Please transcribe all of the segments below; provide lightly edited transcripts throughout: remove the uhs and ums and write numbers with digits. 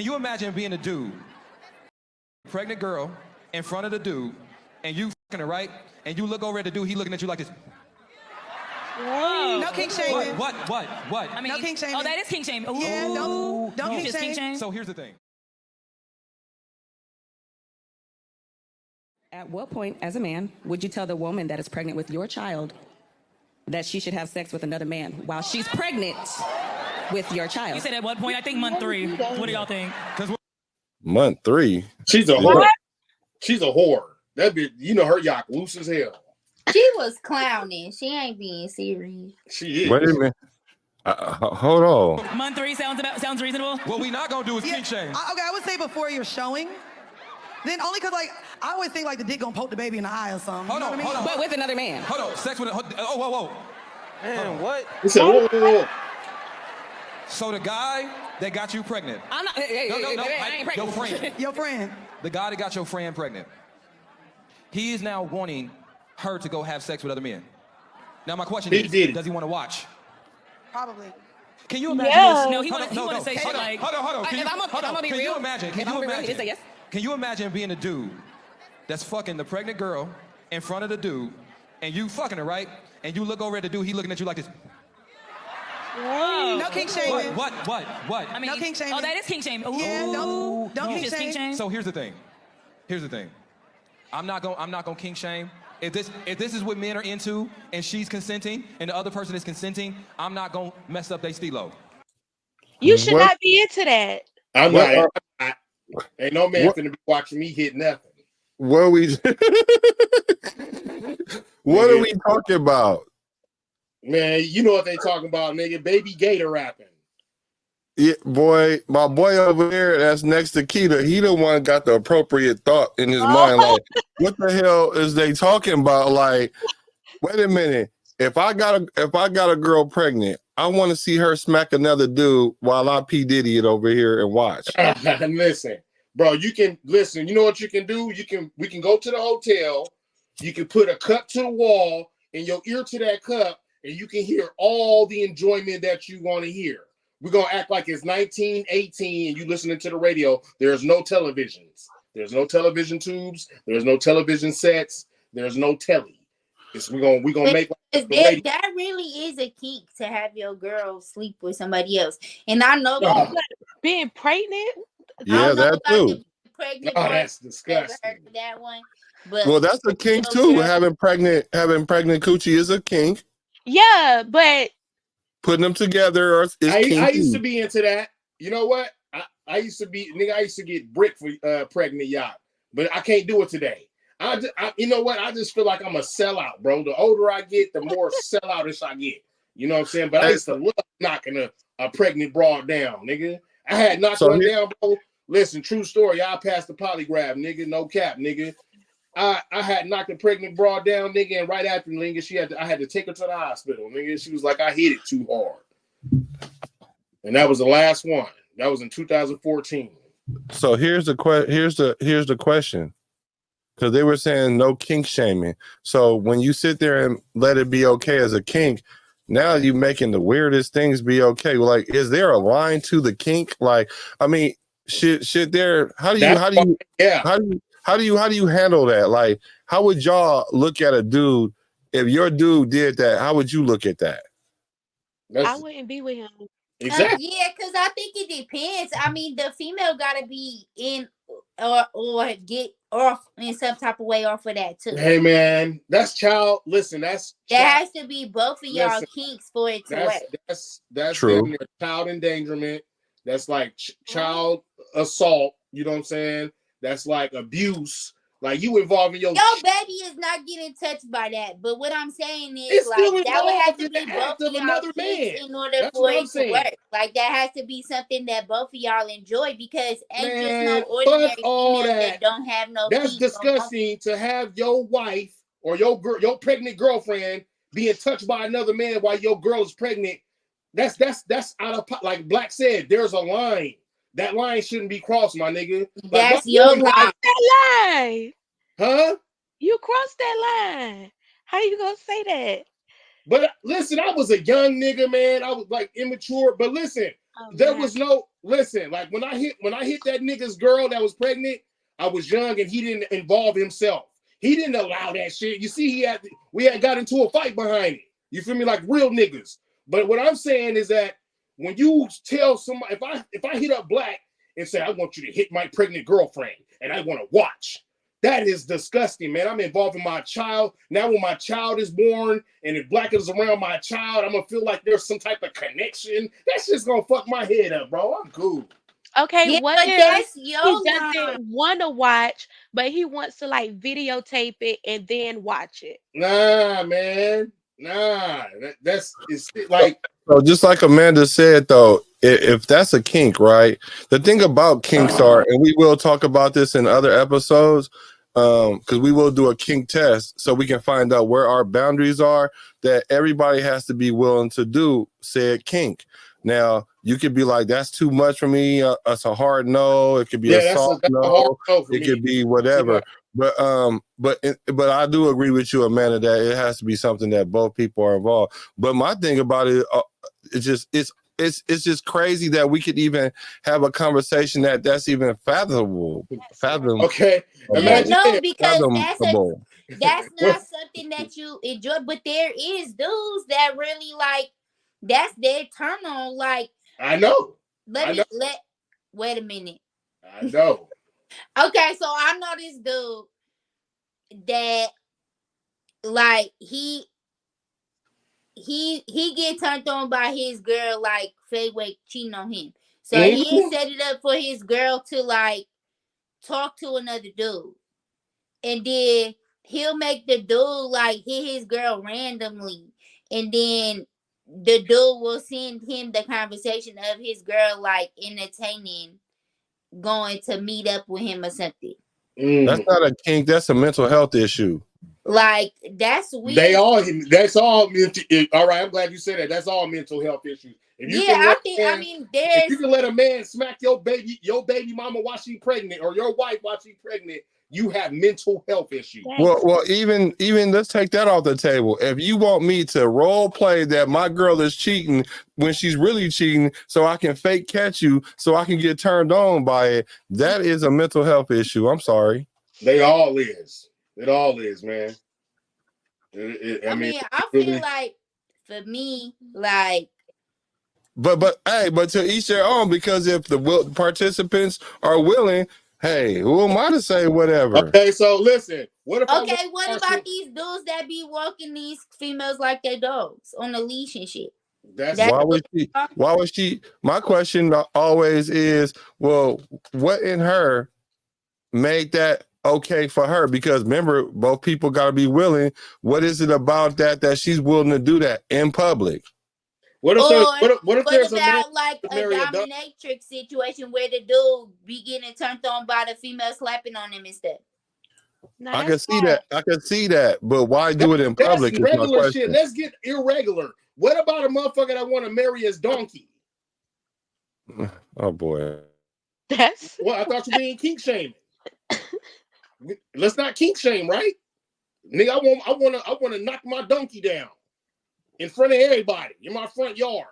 Can you imagine being a dude, pregnant girl, in front of the dude, and you fucking her, right? And you look over at the dude, he looking at you like this. Whoa. No kink shaming. What? I mean, no kink shaming. Oh, that is kink shame. Ooh. Yeah, don't kink shame. So here's the thing. At what point, as a man, would you tell the woman that is pregnant with your child that she should have sex with another man while she's pregnant with your child? You said at what point? I think month 3. What do y'all think? Month 3. She's a whore. She's a whore. That bitch, you know her yacht loose as hell. She was clowning. She ain't being serious. She is. Wait a minute. Hold on. Month 3 sounds reasonable. What we not gonna do is kink shame. Okay, I would say before you're showing. Then only because, like, I always think, like, the dick gonna poke the baby in the eye or something. Hold on. But with another man. Hold on. Sex with whoa. Man, what? He said, whoa. So the guy that got you pregnant. I'm not. No, I ain't pregnant. your friend. Your friend. The guy that got your friend pregnant. He is now wanting her to go have sex with other men. Now my question is, does he want to watch? Probably. Can you imagine Yes. this? No, he want to say shit like. Hold on. Can you imagine? Can you imagine being a dude that's fucking the pregnant girl in front of the dude, and you fucking her, right? And you look over at the dude, he looking at you like this. Whoa. No kink shaming. What? I mean, no kink shaming. Oh, that is kink shame. Ooh. Yeah, don't kink Just kink shame. shame. So here's the thing. I'm not gonna kink shame. If this is what men are into and she's consenting and the other person is consenting, I'm not gonna mess up their stilo. You should not be into that. I'm not. Ain't no man finna be watching me hit nothing. What are we talking about? Man, you know what they talking about, nigga. Baby Gator rapping. Yeah, boy, my boy over there that's next to Keita, he the one got the appropriate thought in his mind. Like, what the hell is they talking about? Like, wait a minute. If I got a girl pregnant, I want to see her smack another dude while I P Diddy it over here and watch. Listen, bro, you can listen. You know what you can do? We can go to the hotel. You can put a cup to the wall and your ear to that cup, and you can hear all the enjoyment that you want to hear. We're going to act like it's 1918 and you listening to the radio. There's no televisions. There's no television tubes. There's no television sets. There's no telly. We're gonna make that really is a kink to have your girl sleep with somebody else. And I know being pregnant. Yeah, that too. That's disgusting. That one. But well, that's a kink too. Having pregnant coochie is a kink. Yeah, but putting them together is kinky. I used to be into that. You know what? I used to get brick for pregnant yacht, but I can't do it today. You know what? I just feel like I'm a sellout, bro. The older I get, the more selloutish I get. You know what I'm saying? But I used to love knocking a pregnant broad down, nigga. I had knocked one down, bro. Listen, true story. I passed the polygraph, nigga. No cap, nigga. I had knocked a pregnant broad down, nigga, and right after, nigga, I had to take her to the hospital, nigga. She was like, I hit it too hard. And that was the last one. That was in 2014. So here's the question. Because they were saying no kink shaming. So when you sit there and let it be okay as a kink, now you making the weirdest things be okay. Like, is there a line to the kink? Like, I mean, shit there. How do you handle that? Like, how would y'all look at a dude if your dude did that? How would you look at that? I wouldn't be with him. Exactly. Yeah, because I think it depends. I mean, the female gotta be in or get off in some type of way off of that too. Hey man, that's child. Listen, that has to be both of y'all kinks for it to work. That's true. Child endangerment. That's like child assault. You know what I'm saying? That's like abuse. Like you involving your baby is not getting touched by that. But what I'm saying is it's like that would have to be both of another man in order for it to work. Like that has to be something that both of y'all enjoy because ain't just no ordinary female that don't have no. That's disgusting to have your wife or your pregnant girlfriend being touched by another man while your girl is pregnant. That's out of like Black said. There's a line. That line shouldn't be crossed, my nigga. That's your line. That line. Huh? You crossed that line. How you gonna say that? But listen, I was a young nigga, man. I was like immature. But listen, there was no listen. Like when I hit that nigga's girl that was pregnant, I was young and he didn't involve himself. He didn't allow that shit. You see, we had got into a fight behind it. You feel me? Like real niggas. But what I'm saying is that when you tell somebody, if I hit up Black and say I want you to hit my pregnant girlfriend and I want to watch. That is disgusting, man. I'm involving my child. Now when my child is born and if Black is around my child, I'm going to feel like there's some type of connection. That's just going to fuck my head up, bro. I'm cool. Okay, Yeah, what but if that's he your doesn't want to watch, but he wants to like videotape it and then watch it? Nah, man. Nah. It's like. So just like Amanda said, though, if that's a kink, right? The thing about kinks are, and we will talk about this in other episodes, because we will do a kink test so we can find out where our boundaries are, that everybody has to be willing to do said kink. Now, you could be like, that's too much for me. It's a hard no. It could be a soft no. A hard no for it me. Could be whatever. But I do agree with you, Amanda, that it has to be something that both people are involved. But my thing about it, it's just crazy that we could even have a conversation that's even fathomable. Okay, imagine because that's Well, not something that you enjoy. But there is dudes that really like that's their turn on. Like I know. Wait a minute. I know. Okay, so I know this dude that like he get turned on by his girl like Fayway cheating on him. So he set it up for his girl to like talk to another dude. And then he'll make the dude like hit his girl randomly. And then the dude will send him the conversation of his girl like entertaining going to meet up with him or something. That's not a kink, that's a mental health issue. Like that's weird. That's all mental. All right, I'm glad you said that. That's all mental health issues. If you can let a man smack your baby mama while she's pregnant, or your wife while she's pregnant, you have mental health issues. Well, even let's take that off the table. If you want me to role play that my girl is cheating when she's really cheating, so I can fake catch you, so I can get turned on by it, that is a mental health issue. I'm sorry. It all is, man. I feel like for me, like. But to each their own, because if the participants are willing, hey, who am I to say whatever? Okay, so listen. What about these dudes that be walking these females like their dogs on a leash and shit? Why would she? My question always is, well, what in her made that okay for her? Because remember, both people got to be willing. What is it about that she's willing to do that in public? What if there's like a dominatrix situation where the dude be getting turned on by the female slapping on him instead? No, I can see that, but why do it in public? That's regular shit. Let's get irregular. What about a motherfucker that want to marry his donkey? Oh boy. Well, I thought you being kink shaming. Let's not kink shame, right? Nigga, I want to knock my donkey down in front of everybody in my front yard.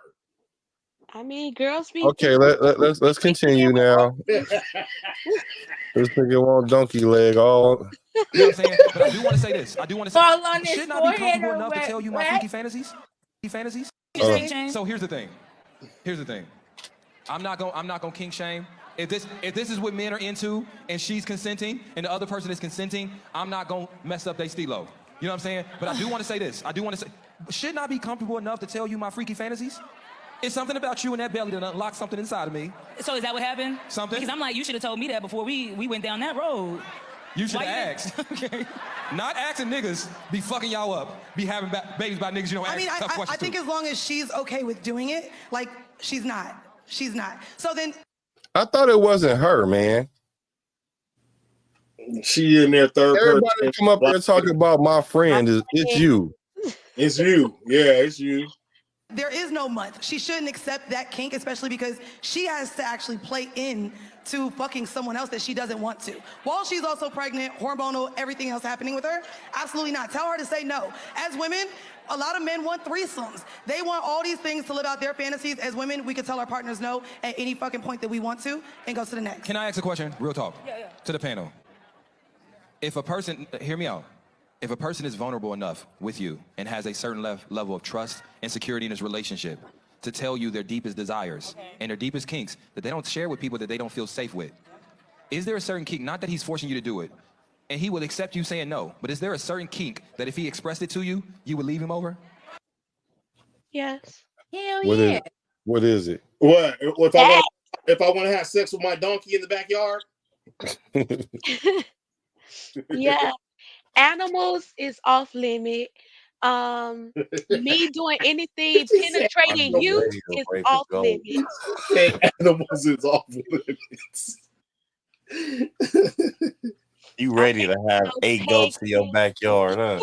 I mean, girls be okay. Let's continue now. This nigga want donkey leg all. You know what I'm saying? But I do want to say this. Fall on his Shouldn't I be comfortable forehead enough to tell you my freaky fantasies? So here's the thing. I'm not gonna kink shame. If this is what men are into and she's consenting and the other person is consenting, I'm not gonna mess up their stilo. You know what I'm saying? But I do want to say this. Shouldn't I be comfortable enough to tell you my freaky fantasies? It's something about you and that belly that unlocks something inside of me. So is that what happened? Something? Because I'm like, you should have told me that before we went down that road. You should have asked. Okay? Not asking niggas be fucking y'all up, be having babies by niggas you don't ask tough questions. I think as long as she's okay with doing it, like she's not. So then. I thought it wasn't her, man. She in there third person. Everybody come up there talking about my friend. It's you. It's you. Yeah, it's you. There is no month. She shouldn't accept that kink, especially because she has to actually play in to fucking someone else that she doesn't want to. While she's also pregnant, hormonal, everything else happening with her, absolutely not. Tell her to say no. As women, a lot of men want threesomes. They want all these things to live out their fantasies. As women, we can tell our partners no at any fucking point that we want to and go to the next. Can I ask a question? Real talk. Yeah. To the panel. If a person, hear me out. If a person is vulnerable enough with you and has a certain level of trust and security in his relationship to tell you their deepest desires and their deepest kinks that they don't share with people that they don't feel safe with, is there a certain kink, not that he's forcing you to do it, and he will accept you saying no, but is there a certain kink that if he expressed it to you, you would leave him over? Yes. Hell What yeah. what is it? What if I want to have sex with my donkey in the backyard? Yeah. Animals is off limit. Me doing anything penetrating you is off limit. Animals is off limits. You ready to have 8 goats in your backyard, huh?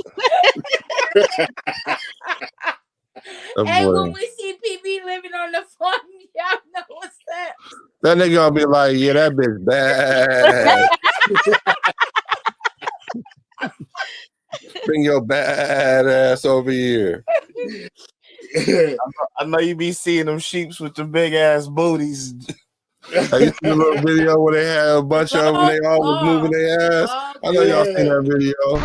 Hey, when we see PB living on the farm, y'all know what's up. That nigga gonna be like, yeah, that bitch bad. Bring your bad ass over here. I know you be seeing them sheeps with the big ass booties. Have you seen a little video where they had a bunch of them and they all was moving their ass? I know y'all seen that video. Yeah,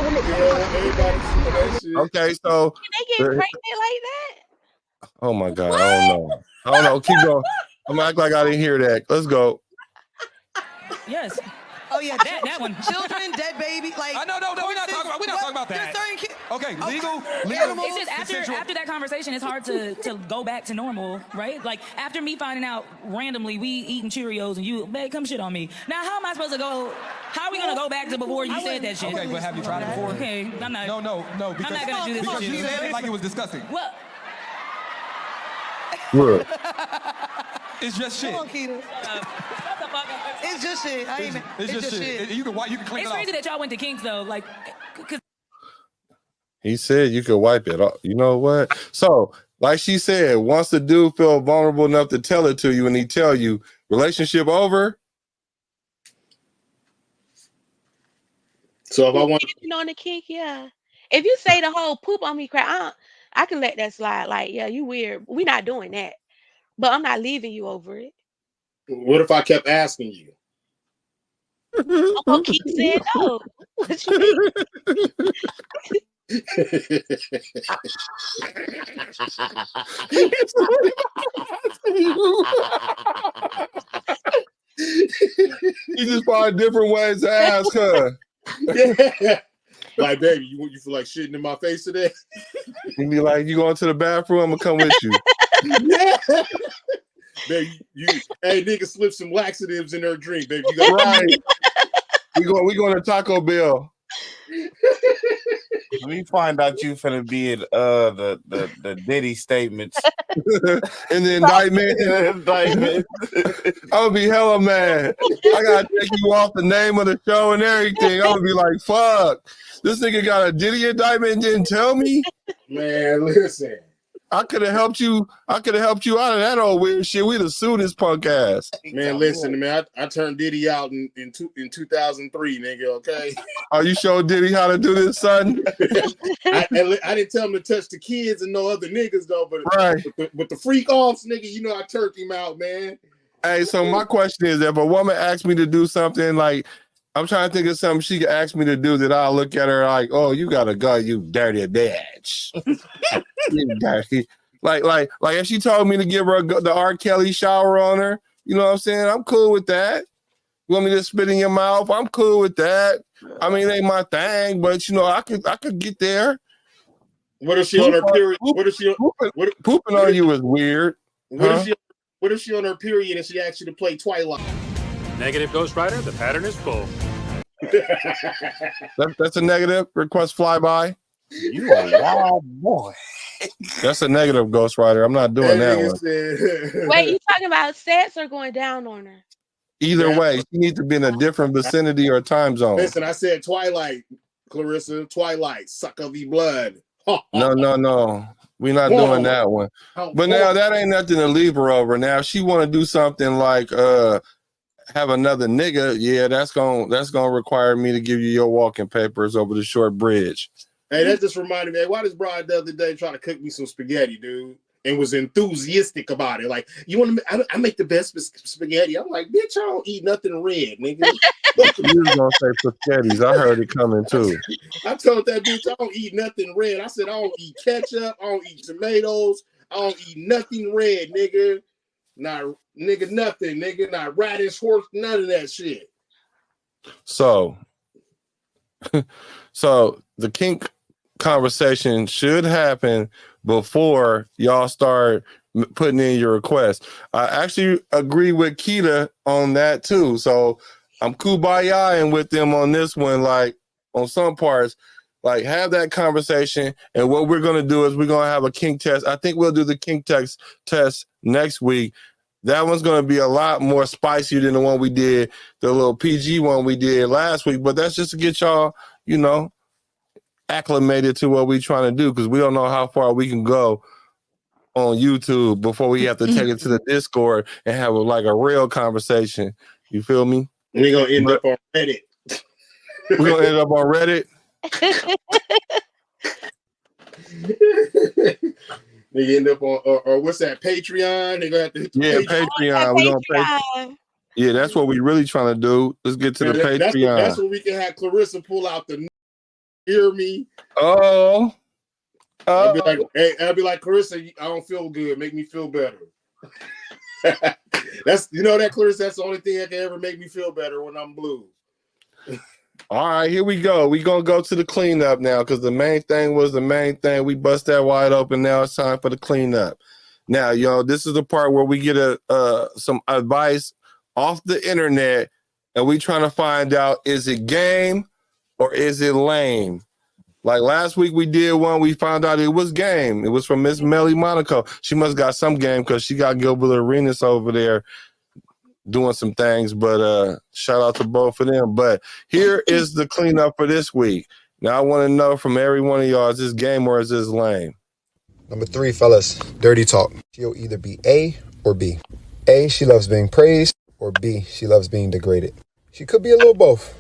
everybody seen that shit. Okay, so Can they get pregnant like that? oh my god, I don't know. Keep going. I'm gonna act like I didn't hear that. Let's go. Yes. Oh yeah, That one. children, dead baby, like. No, we're not talking about that. Okay, legal. It's just after that conversation, it's hard to go back to normal, right? Like after me finding out randomly we eating Cheerios and you, babe, come shit on me. Now how am I supposed to go? How are we gonna go back to before you said that shit? Okay, but have you tried it before? Okay, I'm not. No. Because, I'm not gonna do this because shit. you said it like it was disgusting. Well, Look, It's just shit. Come on, Keita. shut the fuck up. It's just shit. I ain't. It's just shit. You can clean It's it off. crazy that y'all went to kinks though, like, cause he said you could wipe it off. You know what? So, like she said, once the dude feel vulnerable enough to tell it to you and he tell you, relationship over. So if I want on the kink, yeah. If you say the whole poop on me crap, I can let that slide. Like, yeah, you weird. We're not doing that. But I'm not leaving you over it. what if I kept asking you? I'm gonna keep saying no. What you mean? He just find different ways to ask her. Yeah. Like, baby, you feel like shitting in my face today? He'd be like, you going to the bathroom? I'm gonna come with you. Yeah. Baby, hey, nigga, slip some laxatives in her drink, baby. You got Right. We going to Taco Bell. Let me find out you finna be in the Diddy statements. In the indictment. Indictment. I would be hella mad. I gotta take you off the name of the show and everything. I would be like, fuck. This nigga got a Diddy indictment and didn't tell me. Man, listen. I could have helped you. I could have helped you out of that old weird shit. We'd have sued his punk ass. Man, listen, man. I turned Diddy out in 2003, nigga. Okay. Are you showing Diddy how to do this, son? I didn't tell him to touch the kids and no other niggas though, but Right. with the freak offs, nigga, you know I turned him out, man. Hey, so my question is, if a woman asks me to do something, like I'm trying to think of something she could ask me to do that I'll look at her like, oh, you gotta go, you dirty bitch. You dirty. Like if she told me to give her the R. Kelly shower on her, you know what I'm saying? I'm cool with that. You want me to spit in your mouth? I'm cool with that. I mean, it ain't my thing, but you know, I could get there. What if she on her period? What if she pooping on you is weird? What if she on her period and she asks you to play Twilight? Negative, Ghost Rider. The pattern is full. That's a negative request flyby. You a wild boy. That's a negative, Ghost Rider. I'm not doing that one. Wait, you talking about sex or going down on her? Either way, she needs to be in a different vicinity or time zone. Listen, I said Twilight, Clarissa. Twilight, suck of the blood. No. We're not doing that one. But now that ain't nothing to leave her over. Now, if she want to do something like have another nigga, yeah, that's gonna require me to give you your walking papers over the short bridge. Hey, that just reminded me. Why this broad the other day trying to cook me some spaghetti, dude, and was enthusiastic about it. Like, you want to? I make the best spaghetti. I'm like, bitch, I don't eat nothing red, nigga. You was gonna say spaghettis. I heard it coming too. I told that bitch I don't eat nothing red. I said I don't eat ketchup. I don't eat tomatoes. I don't eat nothing red, nigga. Not nigga, nothing, nigga. Not radish, horse, none of that shit. So the kink conversation should happen before y'all start putting in your request. I actually agree with Keita on that too. So I'm kumbaya-ing with them on this one, like on some parts, like have that conversation. And what we're going to do is we're going to have a kink test. I think we'll do the kink test next week. That one's going to be a lot more spicy than the one we did, the little PG one we did last week. But that's just to get y'all, you know, acclimated to what we're trying to do, because we don't know how far we can go on YouTube before we have to take it to the Discord and have a real conversation. You feel me? We're going to end up on Reddit. We're going to end up on Reddit. They end up on, or what's that, Patreon? They're going to have to Patreon. We're going to pay. Yeah, that's what we're really trying to do. Let's get to the Patreon. That's where we can have Clarissa pull out the hear me. Oh. I'll be like, Clarissa, I don't feel good. Make me feel better. That's, you know that, Clarissa, that's the only thing that can ever make me feel better when I'm blue. All right, here we go. We're going to go to the cleanup now, because the main thing was the main thing. We bust that wide open. Now it's time for the cleanup. Now, yo, this is the part where we get some advice off the internet, and we trying to find out, is it game or is it lame? Like last week we did one, we found out it was game. It was from Miss Melly Monaco. She must got some game because she got Gilbert Arenas over there doing some things, but shout out to both of them. But here is the cleanup for this week. Now I want to know from every one of y'all, is this game or is this lame? Number 3, fellas, dirty talk. She'll either be A or B. A, she loves being praised, or B, she loves being degraded. She could be a little both.